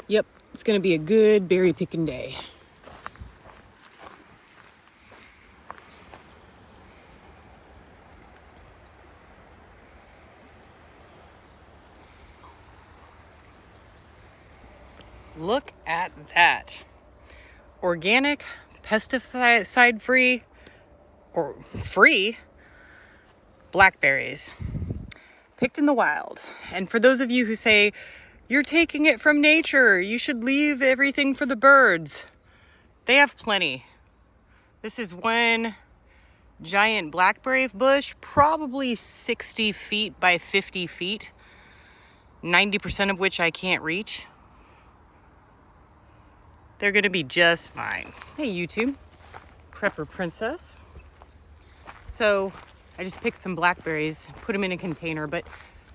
Yep, it's gonna be a good berry picking day. Look at that. Organic, pesticide free, or free blackberries picked in the wild. And for those of you who say, you're taking it from nature, you should leave everything for the birds, they have plenty. This is one giant blackberry bush, probably 60 feet by 50 feet, 90% of which I can't reach. They're gonna be just fine. Hey YouTube, Prepper Princess. So I just picked some blackberries, put them in a container, but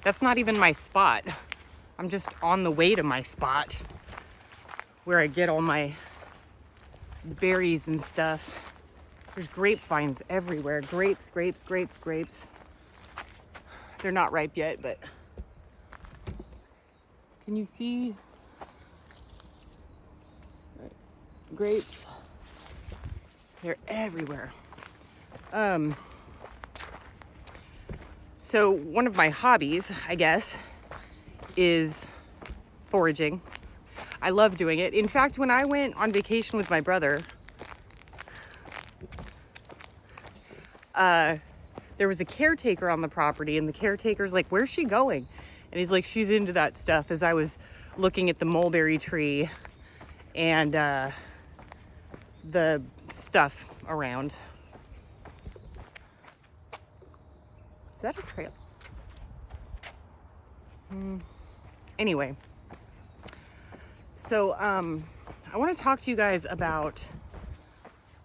that's not even my spot. I'm just on the way to my spot where I get all my berries and stuff. There's grapevines everywhere. Grapes, grapes, grapes, grapes. They're not ripe yet, but can you see? Grapes. They're everywhere. So one of my hobbies, I guess, is foraging. I love doing it. In fact, when I went on vacation with my brother, there was a caretaker on the property, and the caretaker's like, where's she going? And he's like, she's into that stuff, as I was looking at the mulberry tree and the stuff around. Is that a trail? Anyway, so I want to talk to you guys about,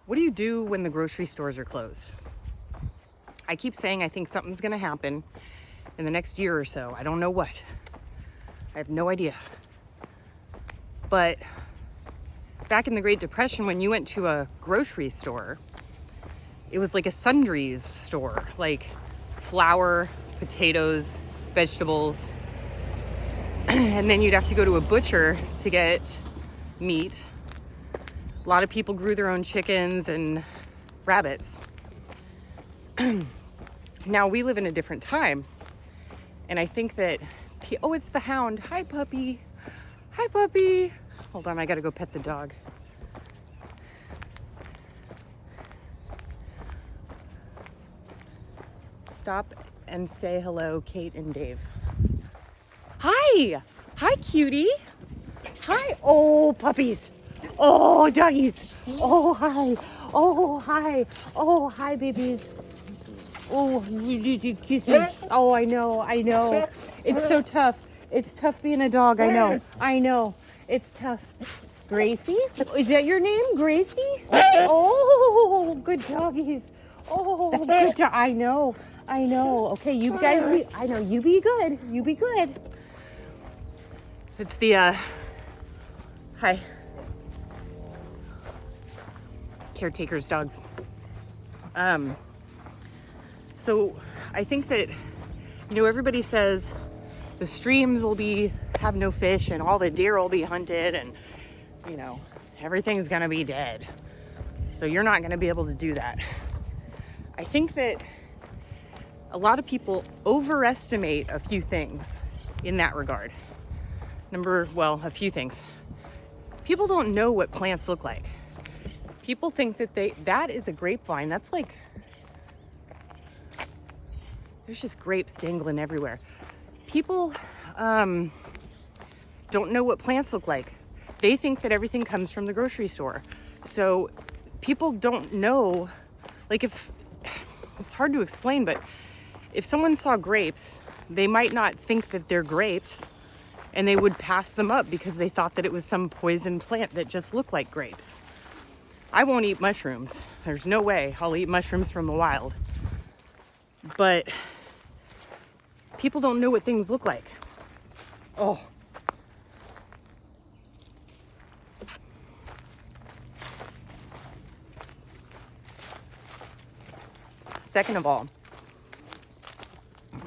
what do you do when the grocery stores are closed? I keep saying I think something's going to happen in the next year or so. I don't know what. I have no idea. But back in the Great Depression, when you went to a grocery store, it was like a sundries store, like flour, potatoes, vegetables, and then you'd have to go to a butcher to get meat. A lot of people grew their own chickens and rabbits. Now we live in a different time, and I think that, oh, it's the hound. Hi, puppy. Hi, puppy. Hold on, I gotta go pet the dog. Stop and say hello, Kate and Dave. Hi. Hi, cutie. Hi. Oh, puppies. Oh, doggies. Oh, hi. Oh, hi. Oh, hi, babies. Oh, kisses. Oh, I know. I know. It's so tough. It's tough being a dog. I know. I know. It's tough. Gracie? Is that your name, Gracie? Oh, good doggies. Oh, good dog. I know. I know. Okay, you guys, I know. You be good. You be good. It's the, hi. Caretaker's dogs. So I think that, everybody says the streams will have no fish and all the deer will be hunted and, everything's gonna be dead. So you're not gonna be able to do that. I think that a lot of people overestimate a few things in that regard. A few things. People don't know what plants look like. People think that that is a grapevine. That's like, there's just grapes dangling everywhere. People don't know what plants look like. They think that everything comes from the grocery store. So people don't know, if it's hard to explain, but if someone saw grapes, they might not think that they're grapes, and they would pass them up because they thought that it was some poison plant that just looked like grapes. I won't eat mushrooms. There's no way I'll eat mushrooms from the wild. But people don't know what things look like. Oh. Second of all,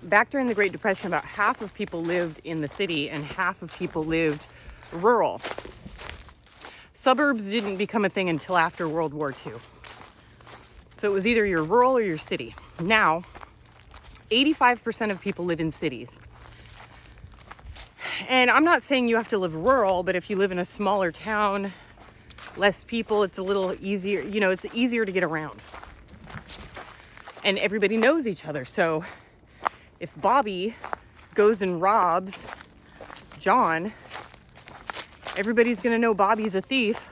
back during the Great Depression, about half of people lived in the city and half of people lived rural. Suburbs didn't become a thing until after World War II. So it was either your rural or your city. Now, 85% of people live in cities. And I'm not saying you have to live rural, but if you live in a smaller town, less people, it's a little easier, you know, it's easier to get around. And everybody knows each other. So if Bobby goes and robs John, everybody's going to know Bobby's a thief,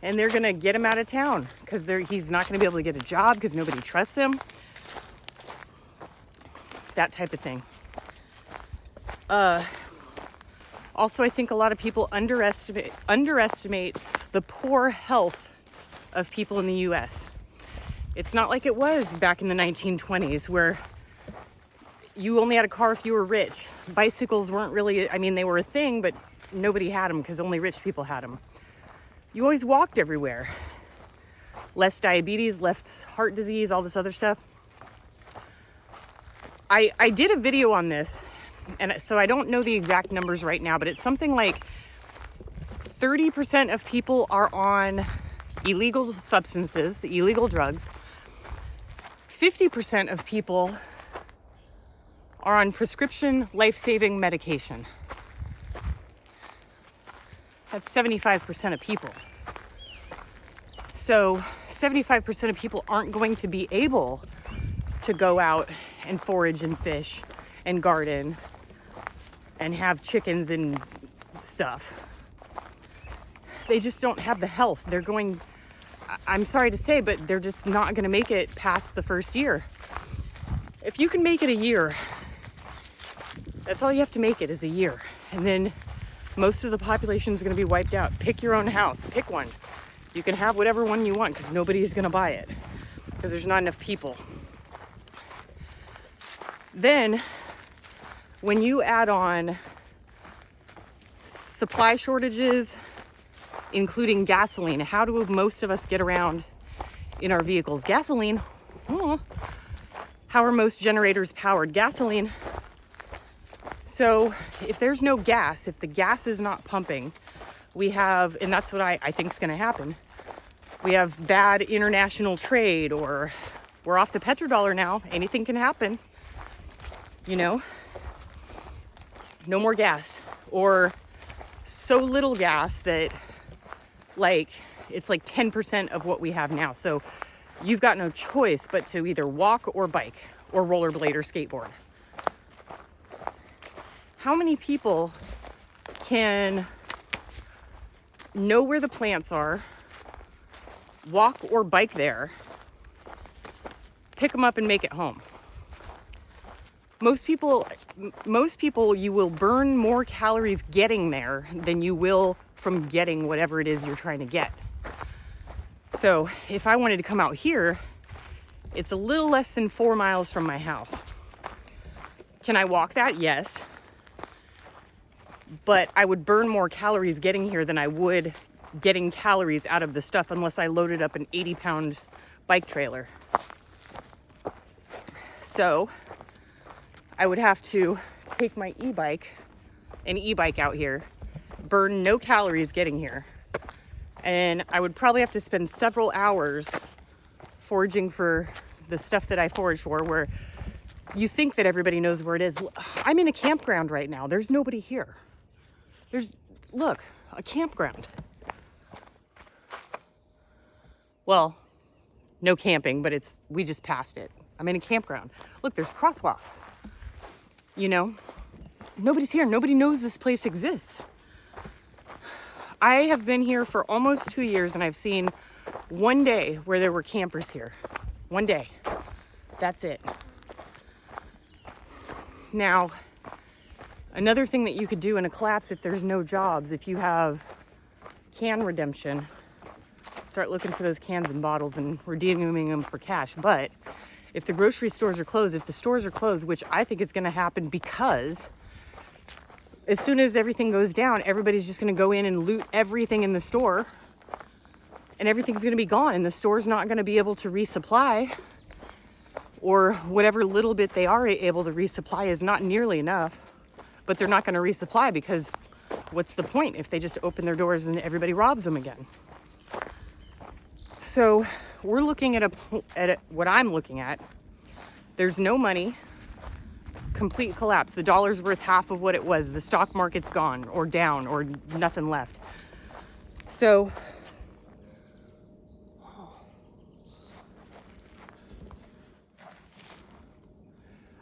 and they're going to get him out of town because he's not going to be able to get a job because nobody trusts him. That type of thing. Also, I think a lot of people underestimate the poor health of people in the US. It's not like it was back in the 1920s where you only had a car if you were rich. Bicycles weren't really, I mean, they were a thing, but nobody had them because only rich people had them. You always walked everywhere. Less diabetes, less heart disease, all this other stuff. I did a video on this, and so I don't know the exact numbers right now, but it's something like 30% of people are on illegal substances, illegal drugs. 50% of people are on prescription life-saving medication. That's 75% of people. So 75% of people aren't going to be able to go out and forage and fish and garden and have chickens and stuff. They just don't have the health. I'm sorry to say, but they're just not going to make it past the first year. If you can make it a year, that's all you have to make it, is a year. And then most of the population is going to be wiped out. Pick your own house. Pick one. You can have whatever one you want because nobody's going to buy it because there's not enough people. Then, when you add on supply shortages, including gasoline, how do most of us get around in our vehicles? Gasoline. Oh, how are most generators powered? Gasoline. So if there's no gas, if the gas is not pumping, we have, and that's what I think is going to happen, we have bad international trade, or we're off the petrodollar now. Anything can happen. You know, no more gas, or so little gas that it's like 10% of what we have now. So you've got no choice but to either walk or bike or rollerblade or skateboard. How many people can know where the plants are, walk or bike there, pick them up and make it home? Most people, you will burn more calories getting there than you will from getting whatever it is you're trying to get. So if I wanted to come out here, it's a little less than 4 miles from my house. Can I walk that? Yes. But I would burn more calories getting here than I would getting calories out of the stuff unless I loaded up an 80-pound bike trailer. So I would have to take my e-bike out here, burn no calories getting here, and I would probably have to spend several hours foraging for the stuff that I forage for, where you think that everybody knows where it is. I'm in a campground right now. There's nobody here. Look, a campground. Well, no camping, but we just passed it. I'm in a campground. Look, there's crosswalks. You know, nobody's here. Nobody knows this place exists. I have been here for almost 2 years, and I've seen one day where there were campers here. One day. That's it. Now, another thing that you could do in a collapse if there's no jobs, if you have can redemption, start looking for those cans and bottles and redeeming them for cash. But if the grocery stores are closed, if the stores are closed, which I think is going to happen, because as soon as everything goes down, everybody's just going to go in and loot everything in the store, and everything's going to be gone, and the store's not going to be able to resupply, or whatever little bit they are able to resupply is not nearly enough, but they're not going to resupply because what's the point if they just open their doors and everybody robs them again? So we're looking at what I'm looking at. There's no money, complete collapse. The dollar's worth half of what it was. The stock market's gone or down or nothing left. So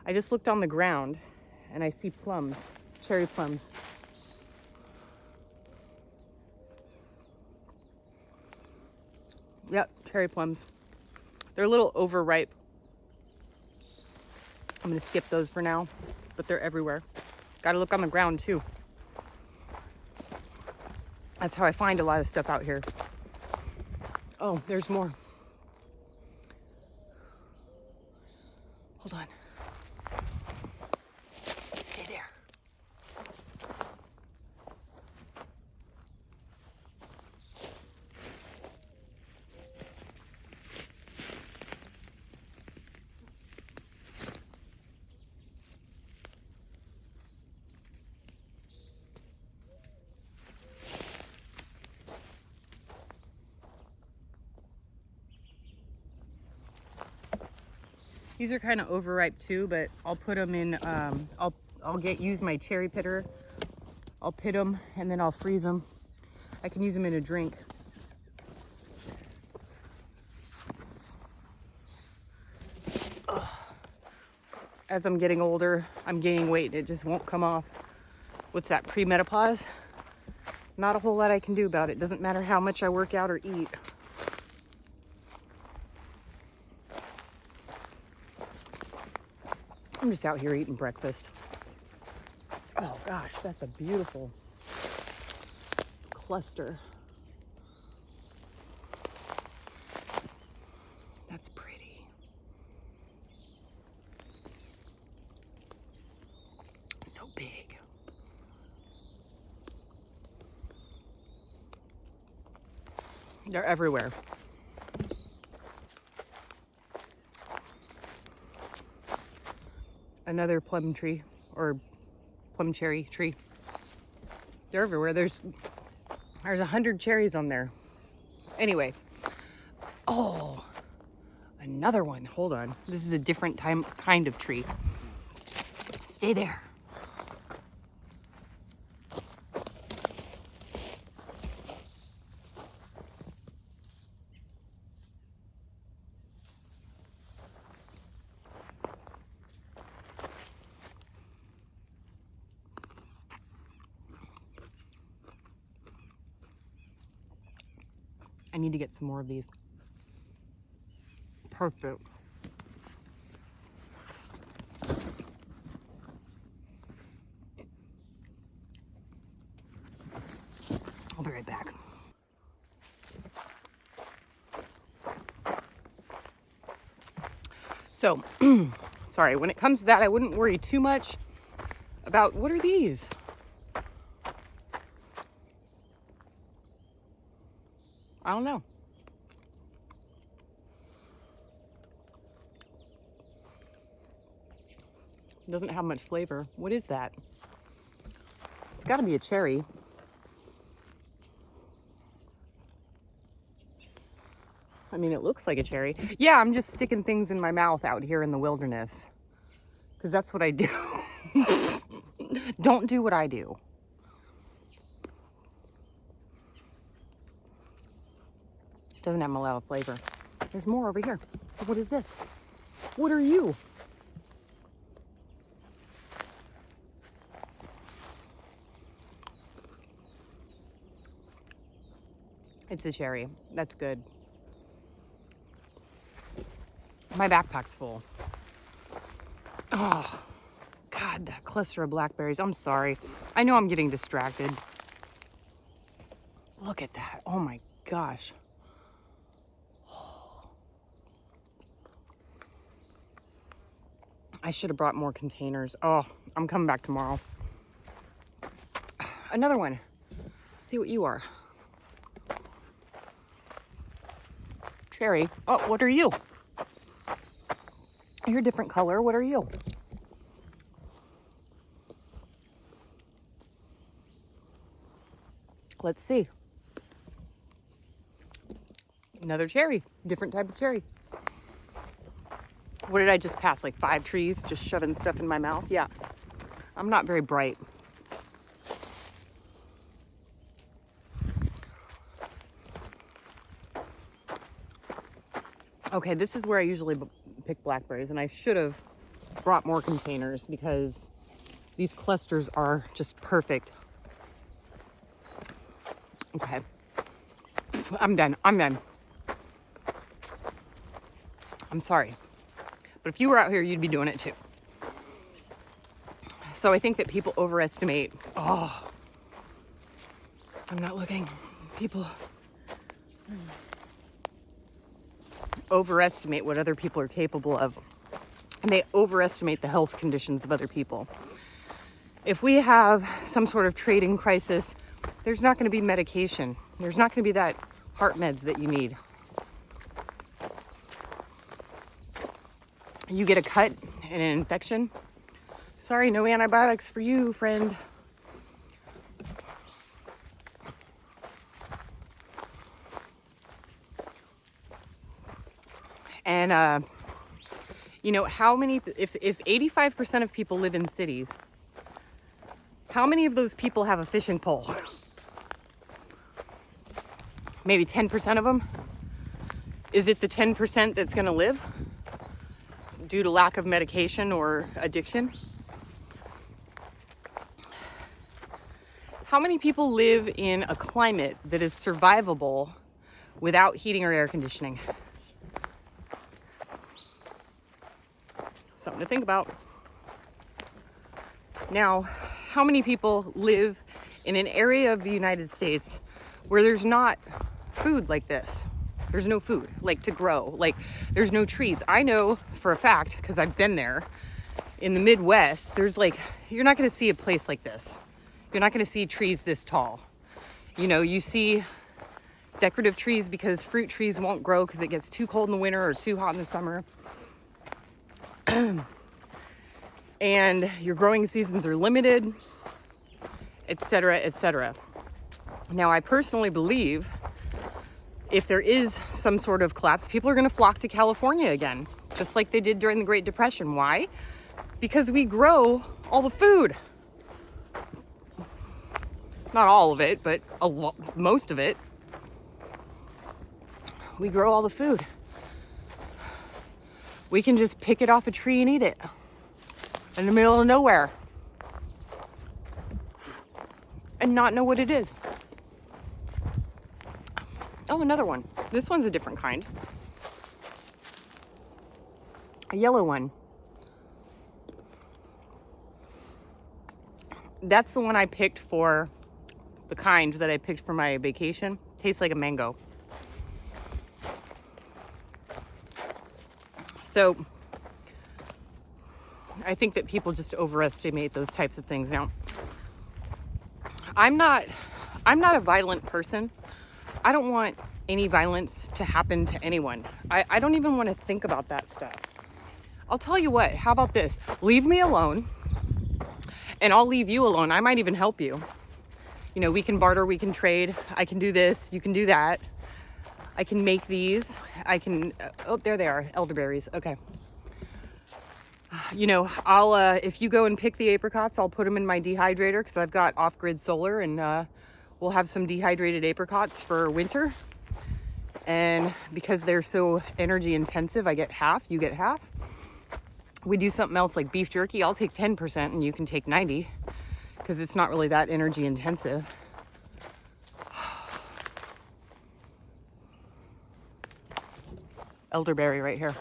I just looked on the ground and I see plums, cherry plums. Yep, cherry plums. They're a little overripe. I'm gonna skip those for now, but they're everywhere. Gotta look on the ground too. That's how I find a lot of stuff out here. Oh, there's more. Hold on. Stay there. These are kind of overripe too, but I'll put them in, I'll use my cherry pitter. I'll pit them and then I'll freeze them. I can use them in a drink. Ugh. As I'm getting older, I'm gaining weight. It just won't come off. What's that, premenopause? Not a whole lot I can do about it. Doesn't matter how much I work out or eat. I'm just out here eating breakfast. Oh gosh, that's a beautiful cluster. That's pretty. So big. They're everywhere. Another plum tree or plum cherry tree. They're everywhere. There's 100 cherries on there. Anyway. Oh, another one. Hold on. This is a different kind of tree. Stay there. I need to get some more of these. Perfect. I'll be right back. So, sorry, when it comes to that, I wouldn't worry too much about what are these? I don't know. It doesn't have much flavor. What is that? It's got to be a cherry. I mean, it looks like a cherry. Yeah, I'm just sticking things in my mouth out here in the wilderness. Because that's what I do. Don't do what I do. Doesn't have a lot of flavor. There's more over here. What is this? What are you? It's a cherry. That's good. My backpack's full. Oh, God, that cluster of blackberries. I'm sorry. I know I'm getting distracted. Look at that. Oh my gosh. I should have brought more containers. Oh, I'm coming back tomorrow. Another one. Let's see what you are. Cherry. Oh, what are you? You're a different color. What are you? Let's see. Another cherry, different type of cherry. What did I just pass? Like 5 trees, just shoving stuff in my mouth? Yeah. I'm not very bright. Okay, this is where I usually pick blackberries, and I should have brought more containers because these clusters are just perfect. Okay. I'm done. I'm sorry. But if you were out here, you'd be doing it too. So I think that people overestimate. Oh, I'm not looking. People overestimate what other people are capable of. And they overestimate the health conditions of other people. If we have some sort of trading crisis, there's not going to be medication. There's not going to be that heart meds that you need. You get a cut and an infection. Sorry, no antibiotics for you, friend. And, you know, how many, if 85% of people live in cities, how many of those people have a fishing pole? Maybe 10% of them? Is it the 10% that's going to live due to lack of medication or addiction? How many people live in a climate that is survivable without heating or air conditioning? Something to think about. Now, how many people live in an area of the United States where there's not food like this? There's no food like to grow, like there's no trees. I know for a fact, because I've been there, in the Midwest, there's like, you're not going to see a place like this. You're not going to see trees this tall. You know, you see decorative trees because fruit trees won't grow because it gets too cold in the winter or too hot in the summer. And your growing seasons are limited, etc., etc. Now, I personally believe if there is some sort of collapse, people are going to flock to California again, just like they did during the Great Depression. Why? Because we grow all the food. Not all of it, but most of it. We grow all the food. We can just pick it off a tree and eat it in the middle of nowhere and not know what it is. Oh, another one. This one's a different kind. A yellow one. That's the one I picked for the kind that I picked for my vacation. Tastes like a mango. So I think that people just overestimate those types of things. Now, I'm not a violent person. I don't want any violence to happen to anyone. I don't even want to think about that stuff. I'll tell you what, how about this? Leave me alone and I'll leave you alone. I might even help you. You know, we can barter, we can trade. I can do this, you can do that. I can make these. I can, oh, there they are, elderberries. Okay. You know, I'll, if you go and pick the apricots, I'll put them in my dehydrator because I've got off-grid solar, and we'll have some dehydrated apricots for winter. And because they're so energy intensive, I get half, you get half. We do something else like beef jerky, I'll take 10% and you can take 90 because it's not really that energy intensive. Elderberry right here.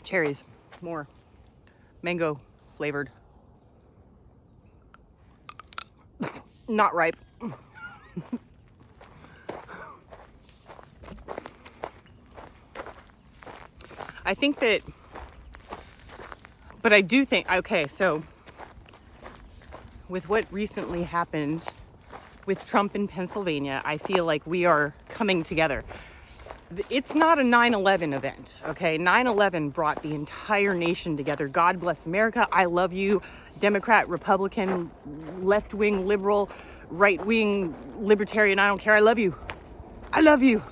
Cherries, more. Mango flavored. Not ripe. I think that, but I do think, okay, so with what recently happened with Trump in Pennsylvania, I feel like we are coming together. It's not a 9/11 event, okay? 9/11 brought the entire nation together. God bless America. I love you, Democrat, Republican, left-wing, liberal, right-wing, libertarian. I don't care. I love you. I love you.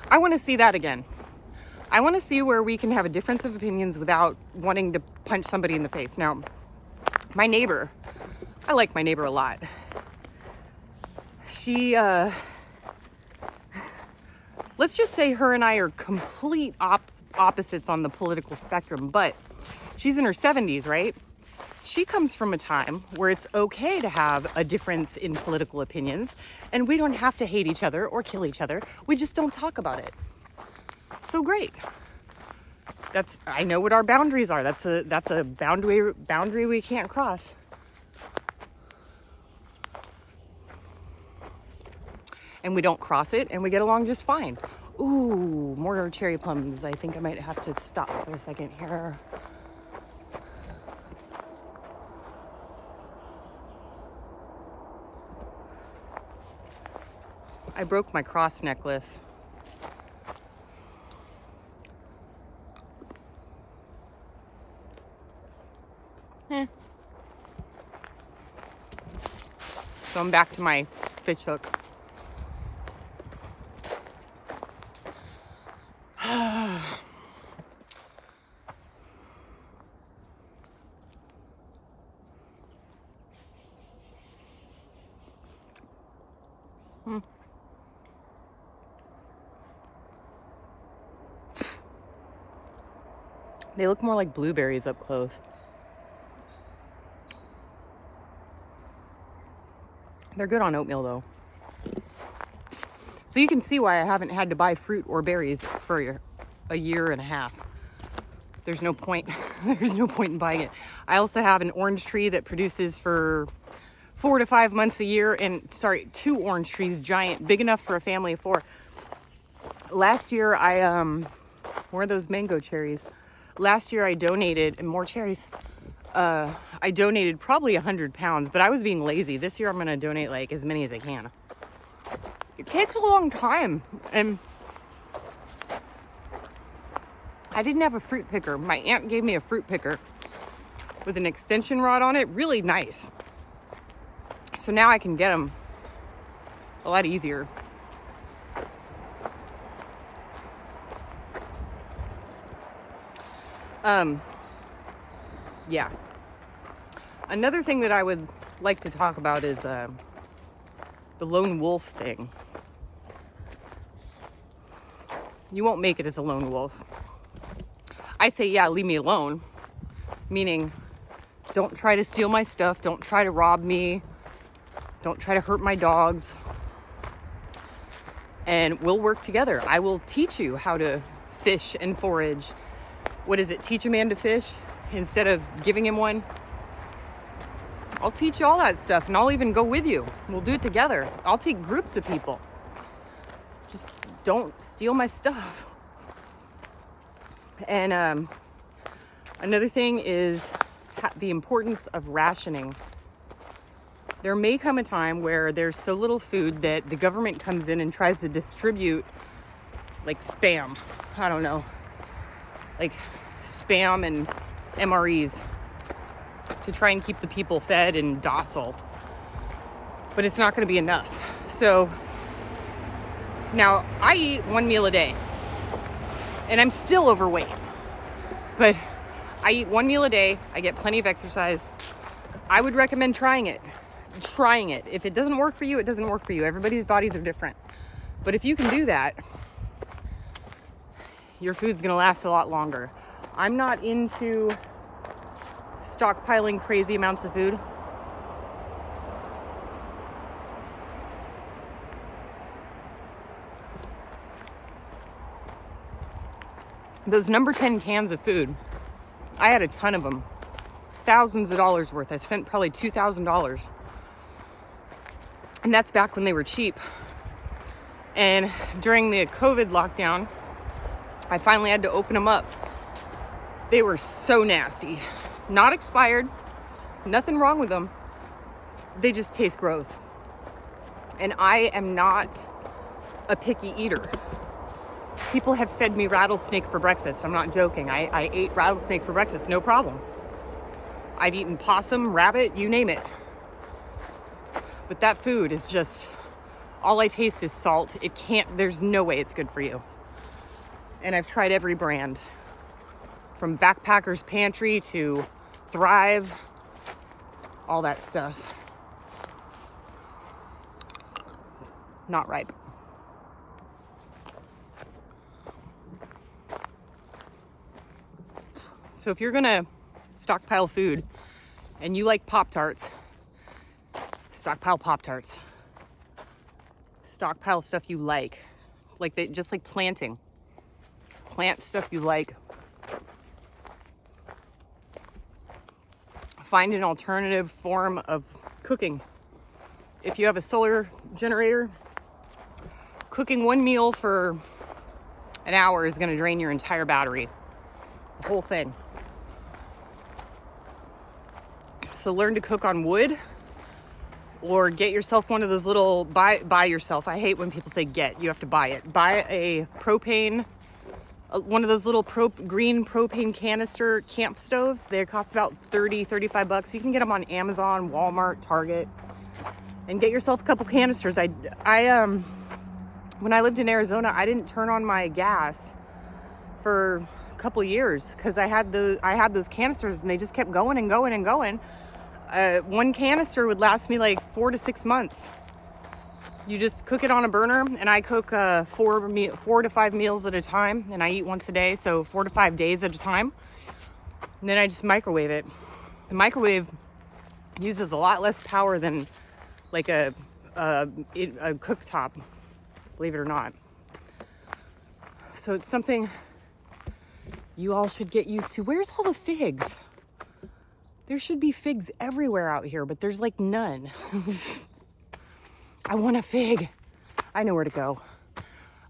I want to see that again. I want to see where we can have a difference of opinions without wanting to punch somebody in the face. Now, my neighbor, I like my neighbor a lot. She, let's just say her and I are complete opposites on the political spectrum, but she's in her 70s, right? She comes from a time where it's okay to have a difference in political opinions, and we don't have to hate each other or kill each other. We just don't talk about it. So great. I know what our boundaries are. That's a boundary we can't cross. And we don't cross it, and we get along just fine. Ooh, more cherry plums. I think I might have to stop for a second here. I broke my cross necklace. So I'm back to my fish hook. They look more like blueberries up close. They're good on oatmeal though. So you can see why I haven't had to buy fruit or berries for a year and a half. There's no point. There's no point in buying it. I also have an orange tree that produces for 4 to 5 months a year. And 2 orange trees, giant, big enough for a family of 4. Last year more of those mango cherries. Last year I donated, and more cherries. I donated probably 100 pounds, but I was being lazy. This year I'm going to donate like as many as I can. It takes a long time, and I didn't have a fruit picker. My aunt gave me a fruit picker with an extension rod on it, really nice. So now I can get them a lot easier. Yeah. Another thing that I would like to talk about is the lone wolf thing. You won't make it as a lone wolf. I say, yeah, leave me alone. Meaning, don't try to steal my stuff. Don't try to rob me. Don't try to hurt my dogs. And we'll work together. I will teach you how to fish and forage. What is it? Teach a man to fish instead of giving him one. I'll teach you all that stuff, and I'll even go with you. We'll do it together. I'll take groups of people. Just don't steal my stuff. And another thing is the importance of rationing. There may come a time where there's so little food that the government comes in and tries to distribute like spam. I don't know. Like spam and MREs to try and keep the people fed and docile. But it's not going to be enough. So now I eat 1 meal a day and I'm still overweight. But I eat 1 meal a day. I get plenty of exercise. I would recommend trying it. If it doesn't work for you, it doesn't work for you. Everybody's bodies are different. But if you can do that, your food's going to last a lot longer. I'm not into stockpiling crazy amounts of food. Those number 10 cans of food, I had a ton of them. Thousands of dollars worth. I spent probably $2,000. And that's back when they were cheap. And during the COVID lockdown, I finally had to open them up. They were so nasty. Not expired. Nothing wrong with them. They just taste gross. And I am not a picky eater. People have fed me rattlesnake for breakfast. I'm not joking. I ate rattlesnake for breakfast, no problem. I've eaten possum, rabbit, you name it. But that food is just, all I taste is salt. There's no way it's good for you. And I've tried every brand, from Backpacker's Pantry to Thrive, all that stuff. Not ripe. So if you're gonna stockpile food and you like Pop-Tarts, stockpile Pop-Tarts. Stockpile stuff you like just like planting. Plant stuff you like. Find an alternative form of cooking. If you have a solar generator, cooking one meal for an hour is gonna drain your entire battery. The whole thing. So learn to cook on wood, or get yourself one of those little, buy yourself. I hate when people say get, you have to buy it. Buy a propane, one of those little green propane canister camp stoves. They cost about $30-35. You can get them on Amazon, Walmart, Target, and get yourself a couple canisters. When I lived in Arizona, I didn't turn on my gas for a couple years because I had those canisters and they just kept going and going and going. One canister would last me like 4 to 6 months. You just cook it on a burner, and I cook 4 to 5 meals at a time, and I eat once a day, so 4 to 5 days at a time. And then I just microwave it. The microwave uses a lot less power than like a cooktop, believe it or not. So it's something you all should get used to. Where's all the figs? There should be figs everywhere out here, but there's like none. I want a fig. I know where to go.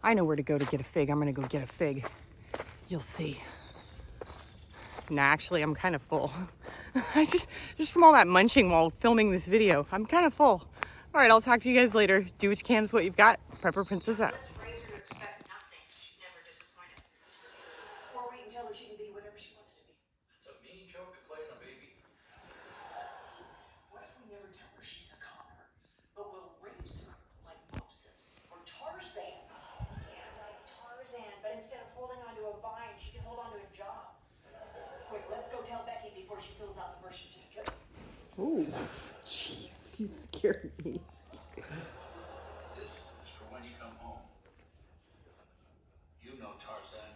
I know where to go to get a fig. I'm gonna go get a fig. You'll see. Nah, actually, I'm kind of full. I just from all that munching while filming this video, I'm kind of full. All right, I'll talk to you guys later. Do what you can with what you've got. Prepper Princess out. Or wait and tell her she can be whatever she wants to be. That's a mean joke to play on a baby. What if we never tell her she's a commoner, but we'll raise her like Moses or Tarzan? Yeah, like Tarzan, but instead of holding onto a vine, she can hold onto a job. Quick, let's go tell Becky before she fills out the birth certificate. Ooh, jeez, you scared me. This is for when you come home. You know Tarzan.